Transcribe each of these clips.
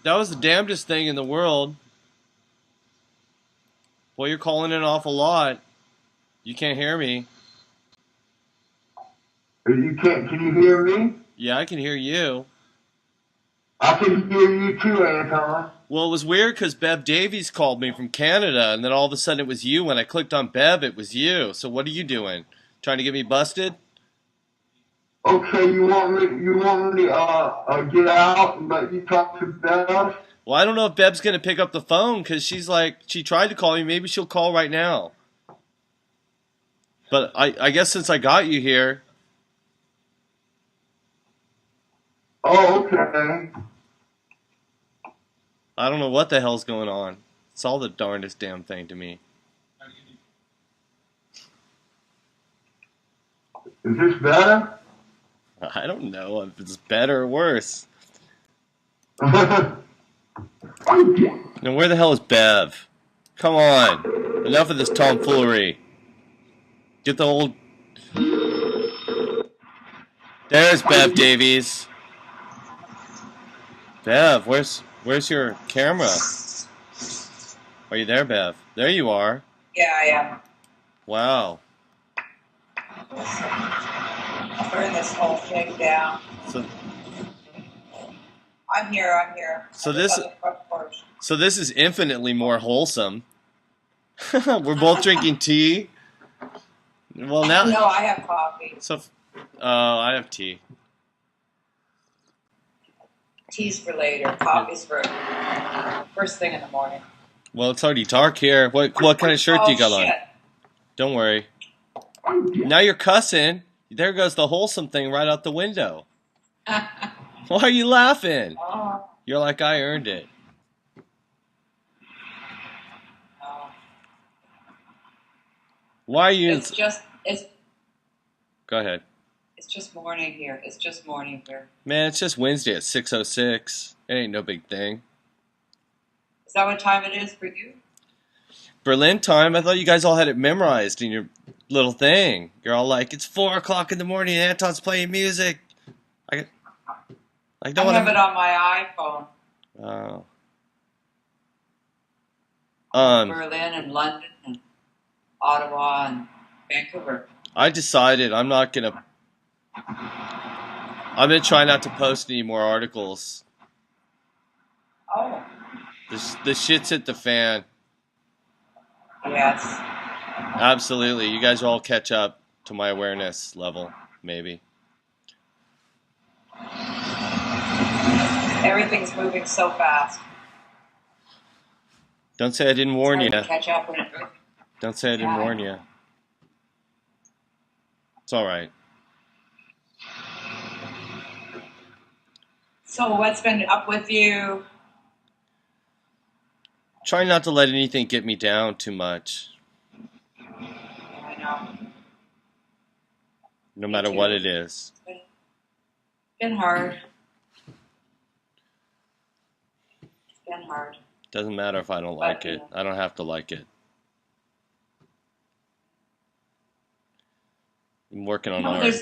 That was the damnedest thing in the world. Boy, you're calling in an awful lot. You can't hear me. You can't. Can you hear me? Yeah, I can hear you. I can hear you too, Anton. Well, it was weird because Bev Davies called me from Canada, and then all of a sudden it was you. When I clicked on Bev, it was you. So what are you doing? Trying to get me busted? Okay, you want me to get out and let you talk to Beth? Well, I don't know if Bev's going to pick up the phone because she tried to call me. Maybe she'll call right now. But I guess since I got you here, Oh, okay. I don't know what the hell's going on. It's all the darndest damn thing to me. Is this better? I don't know if it's better or worse. Oh, Now, where the hell is Bev? Come on. Enough of this tomfoolery. Get the old... There's Bev Davies. Bev, where's your camera? Are you there, Bev? There you are. Yeah, I am. Wow. Turn this whole thing down. So, I'm here. I'm here. so I'm just this, on the front porch. so this is infinitely more wholesome. We're both drinking tea. Well, now, No, I have coffee. so, I have tea. Tea's for later. Coffee's for first thing in the morning. Well, it's already dark here. What kind of shirt do you got on? Shit. Don't worry. Now you're cussing. There goes the wholesome thing right out the window. Why are you laughing? Oh, You're like, I earned it. no. Why are you... It's just Go ahead. it's just morning here. It's just morning here. Man, it's just Wednesday at 6:06. It ain't no big thing. Is that what time it is for you? Berlin time, I thought you guys all had it memorized in your little thing. You're all like, it's 4 o'clock in the morning and Anton's playing music. I I don't have want it on my iPhone. to... Berlin and London and Ottawa and Vancouver. I decided I'm going to try not to post any more articles. Oh, The shit's hit the fan. yes. Absolutely. You guys will all catch up to my awareness level, maybe. Everything's moving so fast. Don't say I didn't warn It's you. hard to catch up with it. Don't say I didn't warn you. It's all right. So what's been up with you? Try not to let anything get me down too much, I know. no matter too. what it is. It's been hard. It's been hard. Doesn't matter if I don't like it. I don't have to like it. I'm working on No, art.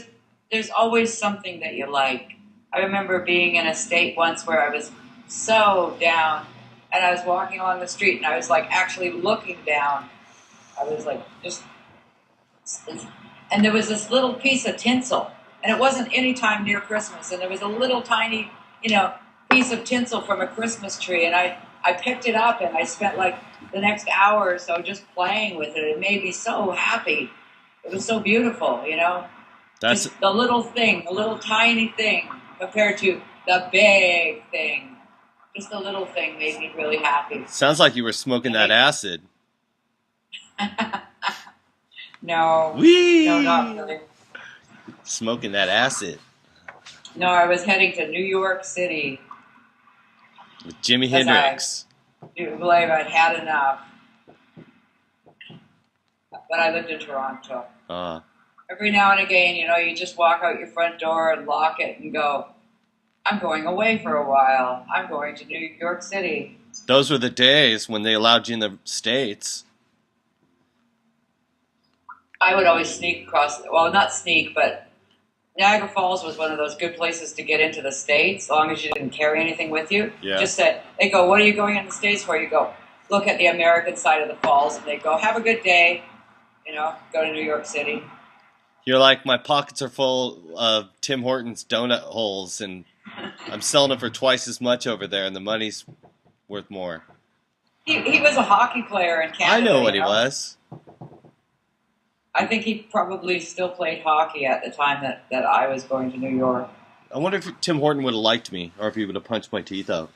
there's always something that you like. I remember being in a state once where I was so down, and I was walking along the street, and I was like actually looking down. I was like just, and there was this little piece of tinsel, and it wasn't any time near Christmas, and there was a little tiny, piece of tinsel from a Christmas tree, and I picked it up, and I spent like the next hour or so just playing with it. It made me so happy. It was so beautiful, That's Just the little thing, the little tiny thing, compared to the big thing. Just the little thing made me really happy. sounds like you were smoking that acid. No, Whee! no, not really. Smoking that acid No, I was heading to New York City. with Jimi That's Hendrix. You believe I'd had enough. But I lived in Toronto. Every now and again, you just walk out your front door and lock it and go, I'm going away for a while. I'm going to New York City. Those were the days when they allowed you in the States. I would always sneak across, well, not sneak, but Niagara Falls was one of those good places to get into the States, as long as you didn't carry anything with you. Yeah. Just said, they go, what are you going in the States for? You go, look at the American side of the falls, and they go, have a good day, go to New York City. You're like, my pockets are full of Tim Hortons donut holes, and I'm selling them for twice as much over there, and the money's worth more. He was a hockey player in Canada. I know what he was. I think he probably still played hockey at the time that I was going to New York. I wonder if Tim Horton would have liked me, or if he would have punched my teeth out.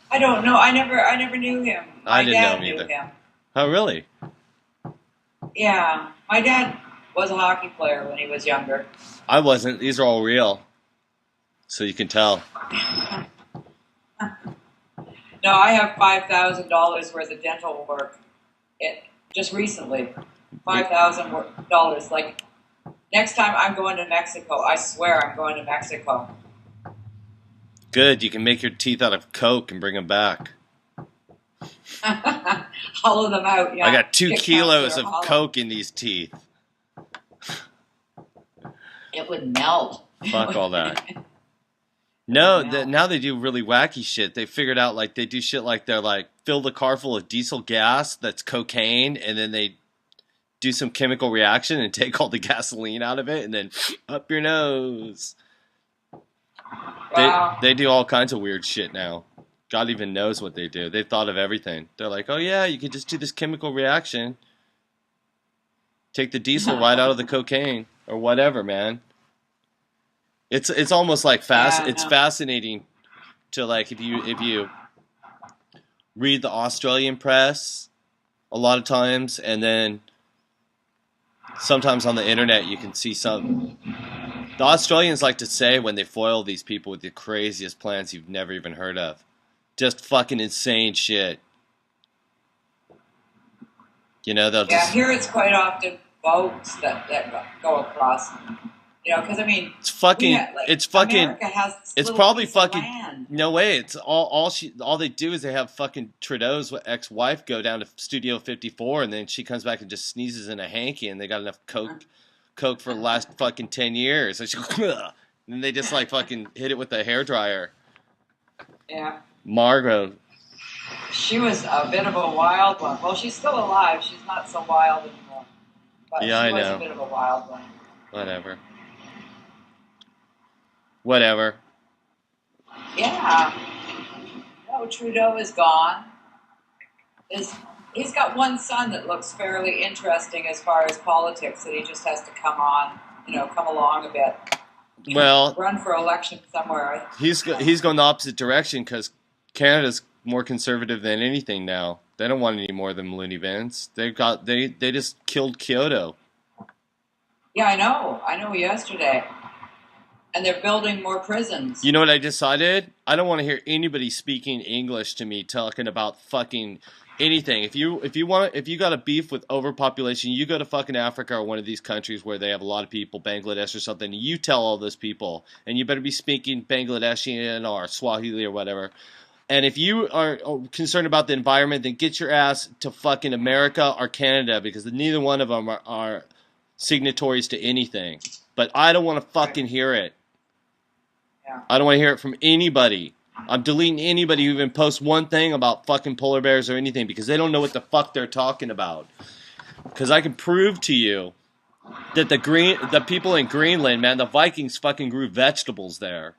I don't know. I never knew him. I didn't know him him either. Him. Oh, really? Yeah, my dad was a hockey player when he was younger. I wasn't. These are all real. So you can tell. No, I have $5,000 worth of dental work. Just recently. $5,000. Like, next time I'm going to Mexico. I swear I'm going to Mexico. Good. You can make your teeth out of Coke and bring them back. Hollow them out, yeah. I got 2 kilos of hollow. Coke in these teeth. It would melt. Fuck all that. No, now they do really wacky shit. They figured out, like, they do shit like they're like, fill the car full of diesel gas that's cocaine, and then they do some chemical reaction and take all the gasoline out of it, and then up your nose. Wow. They do all kinds of weird shit now. God even knows what they do. They've thought of everything. They're like, oh yeah, you could just do this chemical reaction. Take the diesel right out of the cocaine or whatever, man. It's almost like it's fascinating to, like, if you read the Australian press a lot of times, and then sometimes on the internet you can see some. The Australians like to say when they foil these people with the craziest plans you've never even heard of. Just fucking insane shit. They'll just... Yeah, here it's quite often boats that go across. Because I mean, it's fucking. America has this it's little probably piece of fucking. land. No way. It's all they do is they have fucking Trudeau's ex-wife go down to Studio 54, and then she comes back and just sneezes in a hanky, and they got enough coke for the last fucking 10 years. So she, and then they just like fucking hit it with a hairdryer. Yeah. Margot. She was a bit of a wild one. Well, she's still alive. She's not so wild anymore. But Yeah, she was I know. a bit of a wild one. Whatever. Yeah. No, Trudeau is gone. He's got one son that looks fairly interesting as far as politics, that he just has to come along a bit. Well, run for election somewhere. He's going the opposite direction because Canada's more conservative than anything now. They don't want any more than loony bins. They just killed Kyoto. Yeah, I know yesterday. And they're building more prisons. You know what I decided? I don't want to hear anybody speaking English to me talking about fucking anything. If you got a beef with overpopulation, you go to fucking Africa or one of these countries where they have a lot of people, Bangladesh or something, you tell all those people, and you better be speaking Bangladeshian or Swahili or whatever. And if you are concerned about the environment, then get your ass to fucking America or Canada, because neither one of them are signatories to anything. But I don't want to fucking hear it. Yeah. I don't want to hear it from anybody. I'm deleting anybody who even posts one thing about fucking polar bears or anything, because they don't know what the fuck they're talking about. Because I can prove to you that the people in Greenland, man, the Vikings fucking grew vegetables there.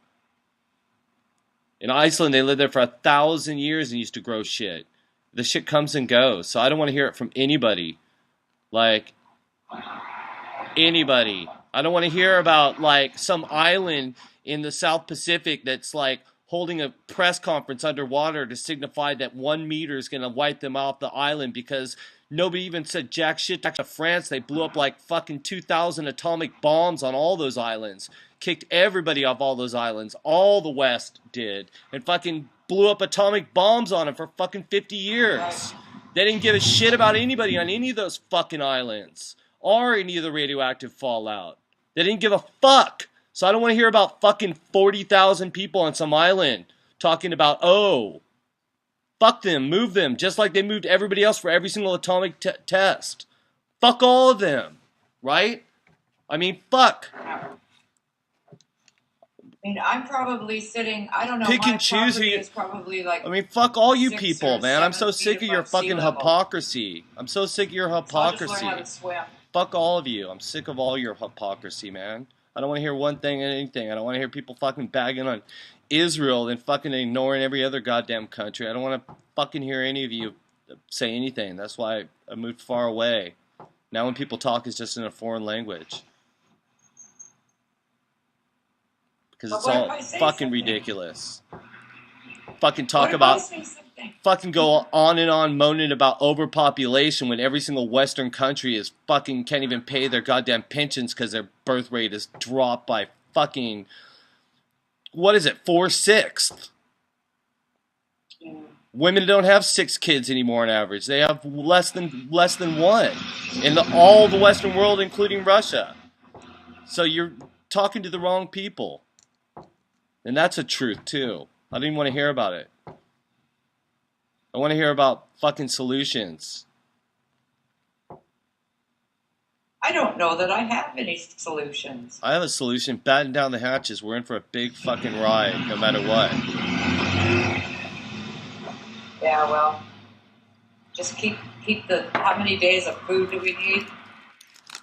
In Iceland, they lived there for 1,000 years and used to grow shit. The shit comes and goes, so I don't want to hear it from anybody. Like, anybody. I don't want to hear about, like, some island in the South Pacific that's, like, holding a press conference underwater to signify that 1 meter is going to wipe them off the island, because nobody even said jack shit to France. They blew up, like, fucking 2,000 atomic bombs on all those islands. Kicked everybody off all those islands. All the West did. And fucking blew up atomic bombs on them for fucking 50 years. They didn't give a shit about anybody on any of those fucking islands. Or any of the radioactive fallout. They didn't give a fuck. So I don't want to hear about fucking 40,000 people on some island talking about, oh, fuck them, move them, just like they moved everybody else for every single atomic test. Fuck all of them, right? I mean, fuck. I mean, I'm probably sitting, I don't know, Pick my and choose who property you... is probably like I mean, fuck all you 6 people, or man. I'm 7 so feet sick of your above sea fucking level. hypocrisy. I'm so sick of your So I'll just learn how hypocrisy. to swim. Fuck all of you. I'm sick of all your hypocrisy, man. I don't want to hear one thing and anything. I don't want to hear people fucking bagging on Israel and fucking ignoring every other goddamn country. I don't want to fucking hear any of you say anything. That's why I moved far away. Now when people talk, it's just in a foreign language. Because it's all fucking ridiculous. Fucking talk about... Fucking go on and on moaning about overpopulation when every single Western country is fucking can't even pay their goddamn pensions because their birth rate is dropped by fucking, what is it, 4/6? Yeah. Women don't have 6 kids anymore on average. They have less than 1 in all the Western world, including Russia. So you're talking to the wrong people, and that's a truth too. I don't even want to hear about it. I want to hear about fucking solutions. I don't know that I have any solutions. I have a solution. Batten down the hatches. We're in for a big fucking ride, no matter what. Yeah, well, just keep the, how many days of food do we need?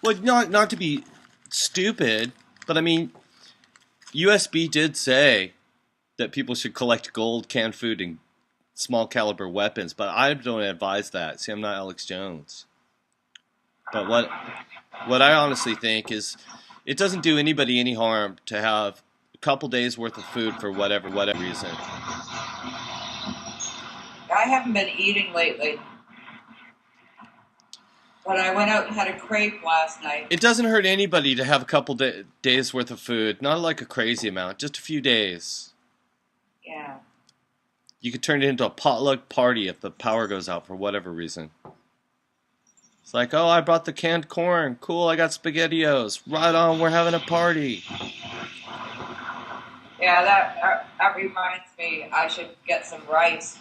Well, not to be stupid, but I mean, USB did say that people should collect gold, canned food, and small caliber weapons, but I don't advise that. See, I'm not Alex Jones. But what I honestly think is it doesn't do anybody any harm to have a couple days worth of food for whatever reason. I haven't been eating lately, but I went out and had a crepe last night. It doesn't hurt anybody to have a couple days worth of food, not like a crazy amount, just a few days. Yeah. You could turn it into a potluck party if the power goes out for whatever reason. It's like, oh, I brought the canned corn. Cool, I got SpaghettiOs. Right on, we're having a party. Yeah, that reminds me, I should get some rice.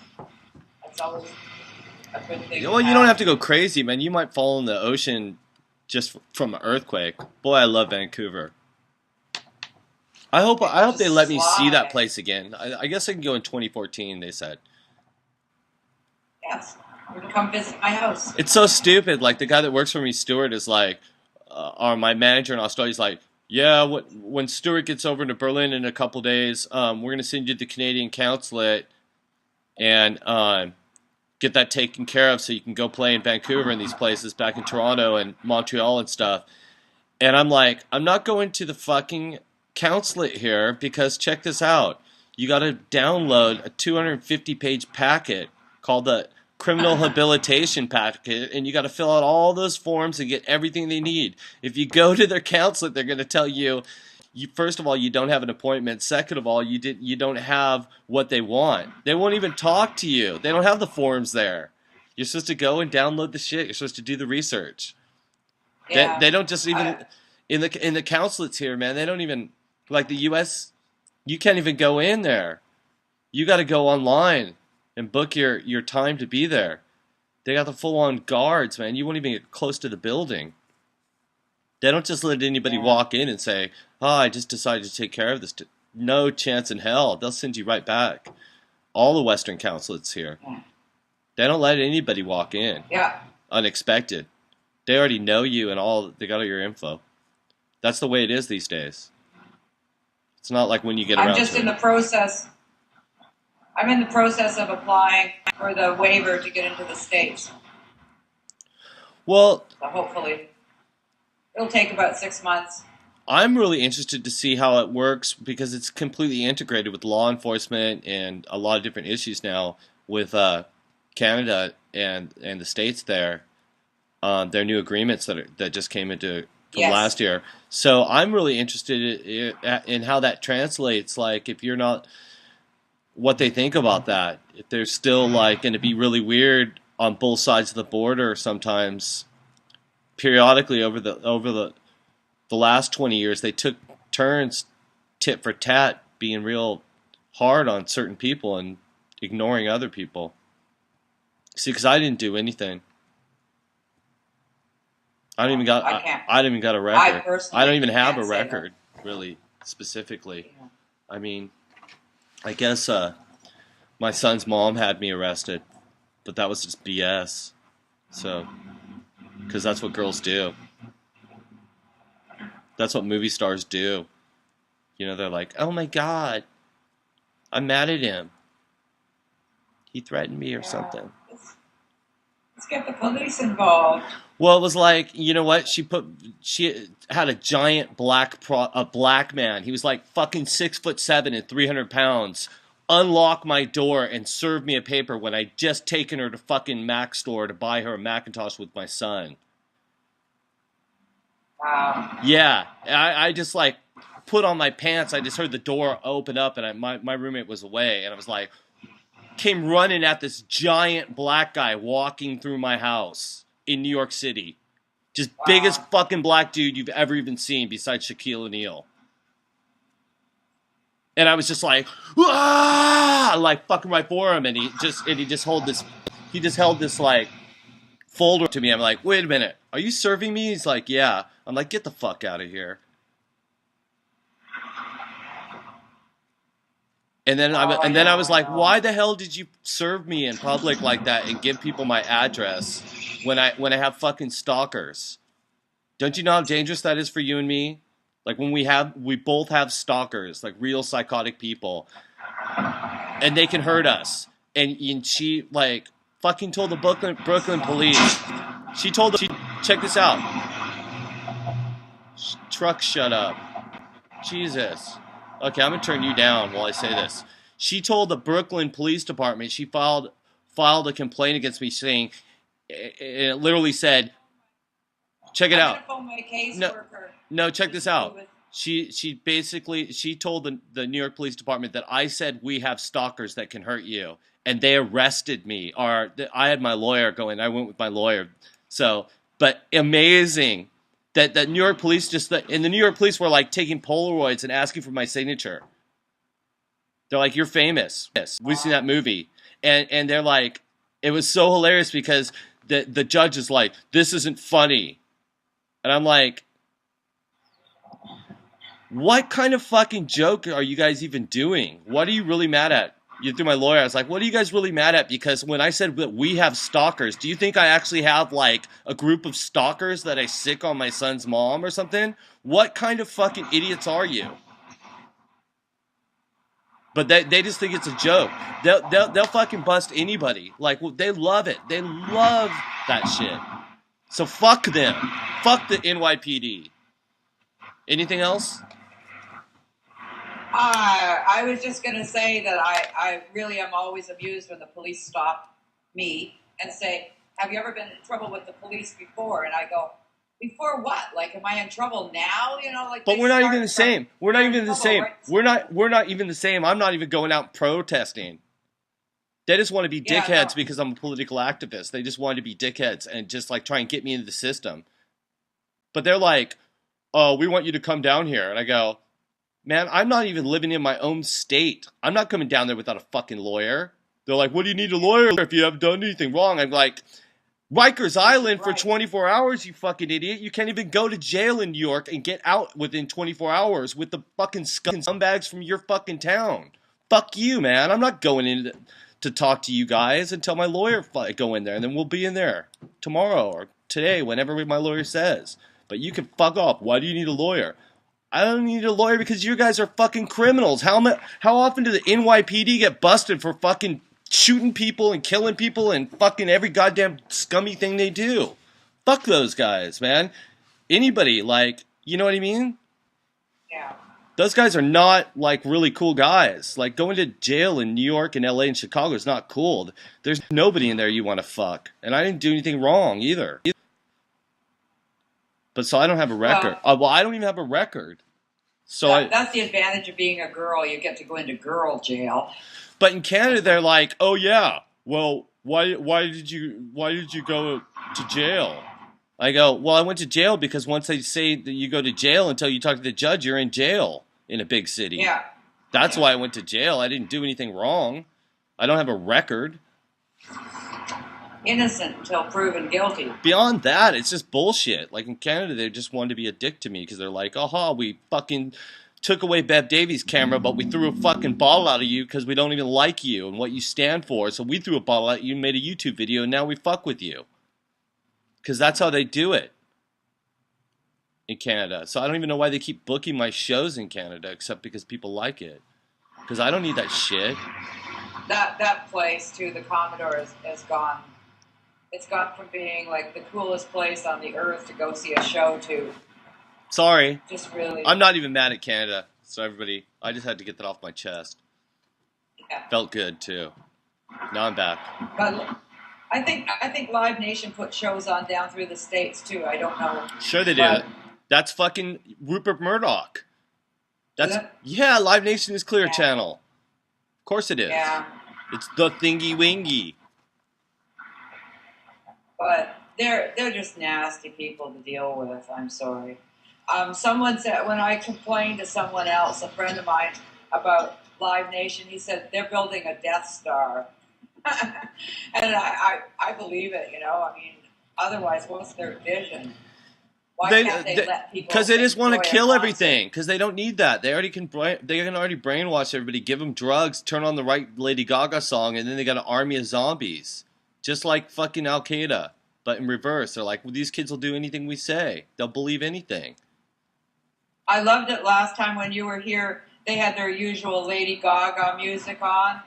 That's always a good thing. Well, you don't have to go crazy, man. You might fall in the ocean just from an earthquake. Boy, I love Vancouver. I hope they let me see that place again. I guess I can go in 2014, they said. Yes. Or to come visit my house. It's so stupid. Like, the guy that works for me, Stuart, is like, or my manager in Australia is like, yeah, when Stuart gets over to Berlin in a couple days, we're going to send you to the Canadian consulate and get that taken care of so you can go play in Vancouver and these places back in Toronto and Montreal and stuff. And I'm like, I'm not going to the fucking consulate here because check this out. You got to download a 250-page packet called the criminal habilitation packet, and you got to fill out all those forms and get everything they need. If you go to their consulate, they're going to tell you, first of all, you don't have an appointment. Second of all, you don't have what they want. They won't even talk to you. They don't have the forms there. You're supposed to go and download the shit. You're supposed to do the research. Yeah. They don't just even in the consulates here, man. They don't even, like the U.S. You can't even go in there. You got to go online and book your time to be there. They got the full-on guards, man. You won't even get close to the building. They don't just let anybody walk in and say, oh, I just decided to take care of this. No chance in hell. They'll send you right back. All the Western consulates here. They don't let anybody walk in. Yeah. Unexpected. They already know you and all. They got all your info. That's the way it is these days. It's not like when you get around I'm in the process. I'm in the process of applying for the waiver to get into the States. Well, so hopefully it'll take about 6 months. I'm really interested to see how it works because it's completely integrated with law enforcement and a lot of different issues now with Canada and the States there. Their new agreements that just came into from last year. So I'm really interested in how that translates. Like, if you're not, what they think about that. If they're still like going to be really weird on both sides of the border sometimes. Periodically over the last 20 years, they took turns tit for tat being real hard on certain people and ignoring other people. See, because I didn't do anything. I don't even got. I can't. I don't even got a I record. personally I don't even have a can't say record, really, specifically. Yeah. I mean, I guess my son's mom had me arrested, but that was just BS. So, because that's what girls do. That's what movie stars do. You know, they're like, "Oh my God, I'm mad at him. He threatened me or something." Let's get the police involved. Well, it was like, you know what? She had a giant black man. He was like fucking 6'7" and 300 pounds. Unlock my door and serve me a paper when I just taken her to fucking Mac store to buy her a Macintosh with my son. Wow. Yeah, I just like put on my pants. I just heard the door open up and my roommate was away, and I was like, came running at this giant black guy walking through my house in New York City. Just biggest fucking black dude you've ever even seen besides Shaquille O'Neal. And I was just like, ah, like fucking right for him, and he just held this like folder to me. I'm like, wait a minute, are you serving me? He's like, yeah. I'm like, get the fuck out of here. And then I was like, why the hell did you serve me in public like that and give people my address when I have fucking stalkers? Don't you know how dangerous that is for you and me? Like when we both have stalkers, like real psychotic people, and they can hurt us. And she like fucking told the Brooklyn police. Check this out. Truck, shut up. Jesus. Okay, I'm gonna turn you down while I say this. She told the Brooklyn Police Department. She filed a complaint against me, saying it literally said, "Check it out." No, check this out. She basically told the New York Police Department that I said we have stalkers that can hurt you, and they arrested me. Or I had my lawyer going. I went with my lawyer. So, but amazing. That New York police and the New York police were like taking Polaroids and asking for my signature. They're like, "You're famous. Yes, we've seen that movie," and they're like, it was so hilarious because the judge is like, "This isn't funny," and I'm like, what kind of fucking joke are you guys even doing? What are you really mad at? You through my lawyer, I was like, what are you guys really mad at? Because when I said that we have stalkers, do you think I actually have like a group of stalkers that I sick on my son's mom or something? What kind of fucking idiots are you? But they just think it's a joke. They'll fucking bust anybody. Like, they love it. They love that shit. So fuck them. Fuck the NYPD. Anything else? I was just going to say that I really am always amused when the police stop me and say, have you ever been in trouble with the police before? And I go, before what? Like, am I in trouble now? You know, like. But we're not even the same. We're not even the same. We're not even the same. I'm not even going out protesting. They just want to be dickheads because I'm a political activist. They just want to be dickheads and just like try and get me into the system. But they're like, oh, we want you to come down here. And I go, man, I'm not even living in my own state. I'm not coming down there without a fucking lawyer. They're like, what do you need a lawyer if you haven't done anything wrong? I'm like, Rikers Island for 24 hours, you fucking idiot. You can't even go to jail in New York and get out within 24 hours with the fucking scumbags from your fucking town. Fuck you, man. I'm not going in to talk to you guys until my lawyer go in there, and then we'll be in there tomorrow or today, whenever my lawyer says. But you can fuck off. Why do you need a lawyer? I don't need a lawyer because you guys are fucking criminals. How often do the NYPD get busted for fucking shooting people and killing people and fucking every goddamn scummy thing they do? Fuck those guys, man. Anybody, like, you know what I mean? Yeah. Those guys are not, like, really cool guys. Like, going to jail in New York and LA and Chicago is not cool. There's nobody in there you want to fuck. And I didn't do anything wrong either. But so I don't have a record. Well, I don't even have a record. So that's the advantage of being a girl. You get to go into girl jail. But in Canada, they're like, oh yeah, well, why did you go to jail? I go, well, I went to jail because once they say that you go to jail until you talk to the judge, you're in jail in a big city. Yeah. That's why I went to jail. I didn't do anything wrong. I don't have a record. innocent until proven guilty. Beyond that, it's just bullshit. Like in Canada, they just wanted to be a dick to me because they're like, aha, we fucking took away Bev Davies' camera, but we threw a fucking bottle out of you because we don't even like you and what you stand for. So we threw a bottle at you and made a YouTube video, and now we fuck with you. Because that's how they do it in Canada. So I don't even know why they keep booking my shows in Canada, except because people like it. Because I don't need that shit. That place, too, the Commodore, has gone. It's gone from being like the coolest place on the earth to go see a show to. Sorry. Just really. I'm not even mad at Canada. So everybody, I just had to get that off my chest. Yeah. Felt good too. Now I'm back. But I think Live Nation put shows on down through the States too. I don't know. Sure they do. But, That's fucking Rupert Murdoch. That's is it? yeah. Live Nation is Clear Yeah. Channel. Of course it is. Yeah. It's the thingy wingy. But they're just nasty people to deal with. I'm sorry. Someone said when I complained to someone else, a friend of mine, about Live Nation, he said they're building a Death Star, and I believe it. You know, I mean, otherwise, what's their vision? Why can't they let people? Because they just want to enjoy a kill concert? everything. Because they don't need that. They already can. They can already brainwash everybody. Give them drugs. Turn on the right Lady Gaga song, and then they got an army of zombies, just like fucking Al Qaeda, but in reverse. They're like, well, these kids will do anything we say. They'll believe anything. I loved it last time when you were here. They had their usual Lady Gaga music on.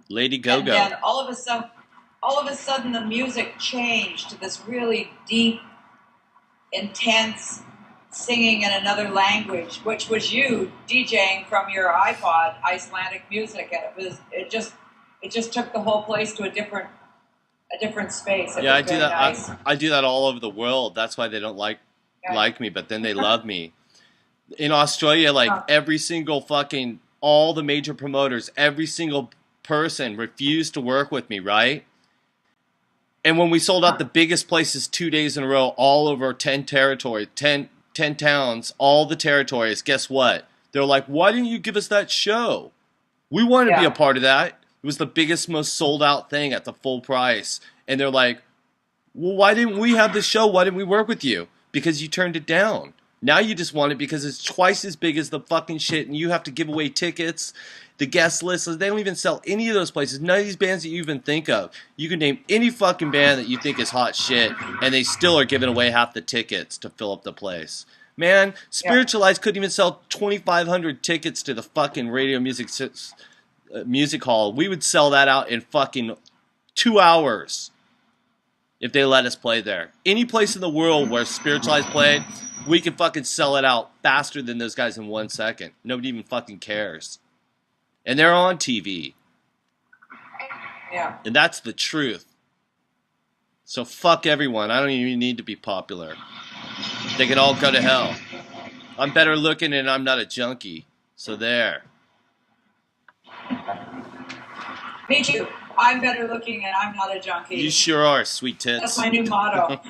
Lady And Go-Go. then all of a sudden, the music changed to this really deep, intense singing in another language, which was you DJing from your iPod, Icelandic music, and it just took the whole place to a different space. Yeah, I do that. Nice. I do that all over the world. That's why they don't like me, but then they love me. In Australia, like every single fucking all the major promoters, every single person refused to work with me, right? And when we sold out the biggest places 2 days in a row, all over 10 towns, all the territories, guess what? They're like, why didn't you give us that show? We wanted to be a part of that. It was the biggest, most sold out thing at the full price. And they're like, well, why didn't we have the show? Why didn't we work with you? Because you turned it down. Now you just want it because it's twice as big as the fucking shit, and you have to give away tickets. The guest list, they don't even sell any of those places. None of these bands that you even think of. You can name any fucking band that you think is hot shit, and they still are giving away half the tickets to fill up the place. Man, Spiritualized couldn't even sell 2,500 tickets to the fucking Radio Music Hall. We would sell that out in fucking 2 hours if they let us play there. Any place in the world where Spiritualized played, we can fucking sell it out faster than those guys in 1 second. Nobody even fucking cares. And they're on TV. Yeah. And that's the truth. So fuck everyone. I don't even need to be popular. They can all go to hell. I'm better looking and I'm not a junkie. So there. Me too. I'm better looking and I'm not a junkie. You sure are, sweet tits. That's my new motto.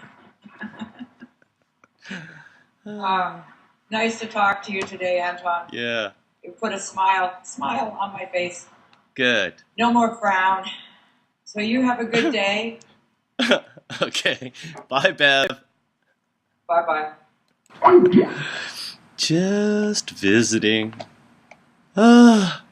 Nice to talk to you today, Anton. Yeah. You put a smile on my face. Good. No more frown. So you have a good day. Okay. Bye, Bev. Bye-bye. Just visiting. Ah.